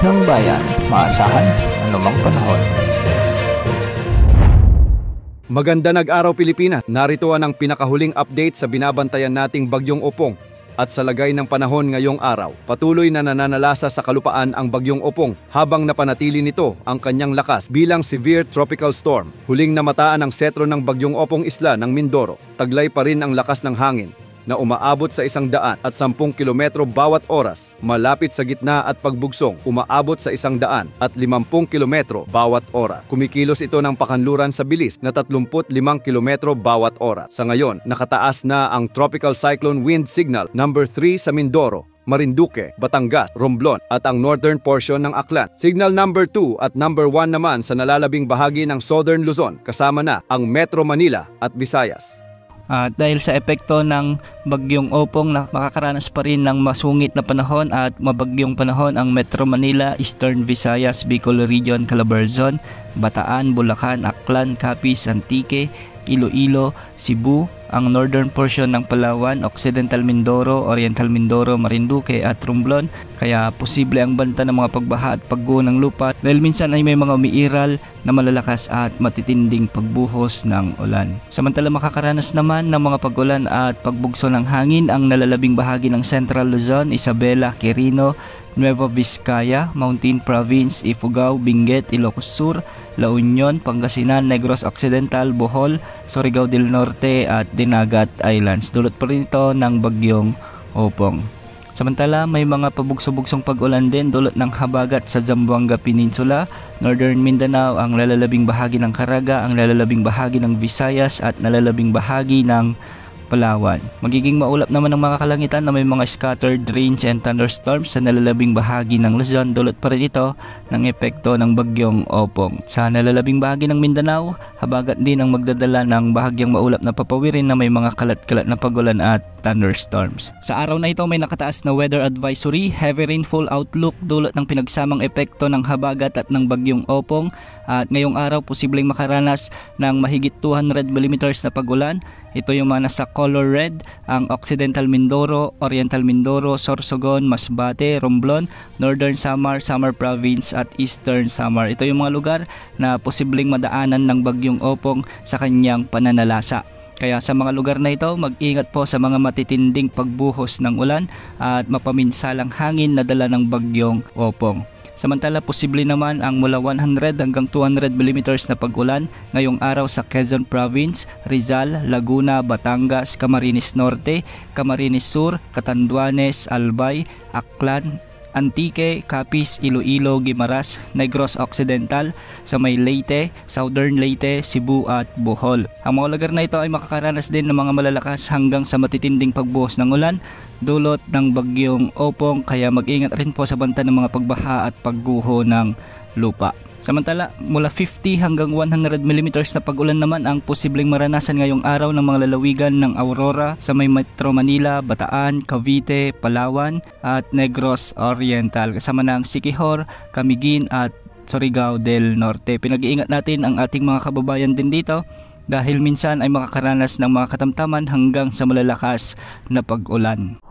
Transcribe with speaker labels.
Speaker 1: ng bayan, maasahan anumang panahon.
Speaker 2: Maganda nag-araw Pilipinas, narito ang pinakahuling update sa binabantayan nating Bagyong Opong. At sa lagay ng panahon ngayong araw, patuloy na nananalasa sa kalupaan ang Bagyong Opong habang napanatili nito ang kanyang lakas bilang severe tropical storm. Huling namataan ang sentro ng Bagyong Opong isla ng Mindoro. Taglay pa rin ang lakas ng hangin na umaabot sa 110 kilometro bawat oras, malapit sa gitna at pagbugsong umaabot sa 150 kilometro bawat oras. Kumikilos ito ng pakanluran sa bilis na 35 kilometro bawat oras. Sa ngayon, nakataas na ang Tropical Cyclone Wind Signal number 3 sa Mindoro, Marinduque, Batangas, Romblon at ang northern portion ng Aklan. Signal number 2 at number 1 naman sa nalalabing bahagi ng Southern Luzon, kasama na ang Metro Manila at Visayas.
Speaker 3: At dahil sa epekto ng Bagyong Opong, na makakaranas pa rin ng masungit na panahon at mabagyong panahon ang Metro Manila, Eastern Visayas, Bicol Region, Calabarzon, Bataan, Bulacan, Aklan, Capiz, Antique, Iloilo, Cebu, ang northern portion ng Palawan, Occidental Mindoro, Oriental Mindoro, Marinduque at Romblon. Kaya posible ang banta ng mga pagbaha at pagguho ng lupa dahil minsan ay may mga umiiral na malalakas at matitinding pagbuhos ng ulan. Samantala makakaranas naman ng mga pag-ulan at pagbugso ng hangin ang nalalabing bahagi ng Central Luzon, Isabela, Quirino, Nueva Vizcaya, Mountain Province, Ifugao, Benguet, Ilocos Sur, La Union, Pangasinan, Negros Occidental, Bohol, Surigao del Norte at Dinagat Islands. Dulot pa rin ito ng Bagyong Opong. Samantala, may mga pabugso-bugsong pag-ulan din dulot ng habagat sa Zamboanga Peninsula, Northern Mindanao, ang lalalabing bahagi ng Caraga, ang lalalabing bahagi ng Visayas at nalalabing bahagi ng Palawan. Magiging maulap naman ang mga kalangitan na may mga scattered rains and thunderstorms sa nalalabing bahagi ng Luzon. Dulot pa rin ito ng epekto ng Bagyong Opong. Sa nalalabing bahagi ng Mindanao, habagat din ang magdadala ng bahagyang maulap na papawirin na may mga kalat-kalat na pagulan at thunderstorms. Sa araw na ito may nakataas na weather advisory, heavy rainfall outlook dulot ng pinagsamang epekto ng habagat at ng Bagyong Opong. At ngayong araw posibleng makaranas ng mahigit 200 mm na pagulan. Ito yung mga nasa color red, ang Occidental Mindoro, Oriental Mindoro, Sorsogon, Masbate, Romblon, Northern Samar, Samar Province at Eastern Samar. Ito yung mga lugar na posibleng madaanan ng Bagyong Opong sa kanyang pananalasa. Kaya sa mga lugar na ito, mag-ingat po sa mga matitinding pagbuhos ng ulan at mapaminsalang hangin na dala ng Bagyong Opong. Samantala, posible naman ang mula 100 hanggang 200 mm na pag-ulan ngayong araw sa Quezon Province, Rizal, Laguna, Batangas, Camarines Norte, Camarines Sur, Catanduanes, Albay, Aklan, Antique, Capiz, Iloilo, Guimaras, Negros Occidental, sa may Leyte, Southern Leyte, Cebu at Bohol. Ang mga lugar na ito ay makakaranas din ng mga malalakas hanggang sa matitinding pagbuhos ng ulan dulot ng Bagyong Opong, kaya mag-ingat rin po sa banta ng mga pagbaha at pagguho ng lupa. Samantala, mula 50 hanggang 100 mm na pag-ulan naman ang posibleng maranasan ngayong araw ng mga lalawigan ng Aurora sa may Metro Manila, Bataan, Cavite, Palawan at Negros Oriental, kasama ng Siquijor, Camiguin at Surigao del Norte. Pinag-iingat natin ang ating mga kababayan din dito dahil minsan ay makakaranas ng mga katamtaman hanggang sa malalakas na pag-ulan.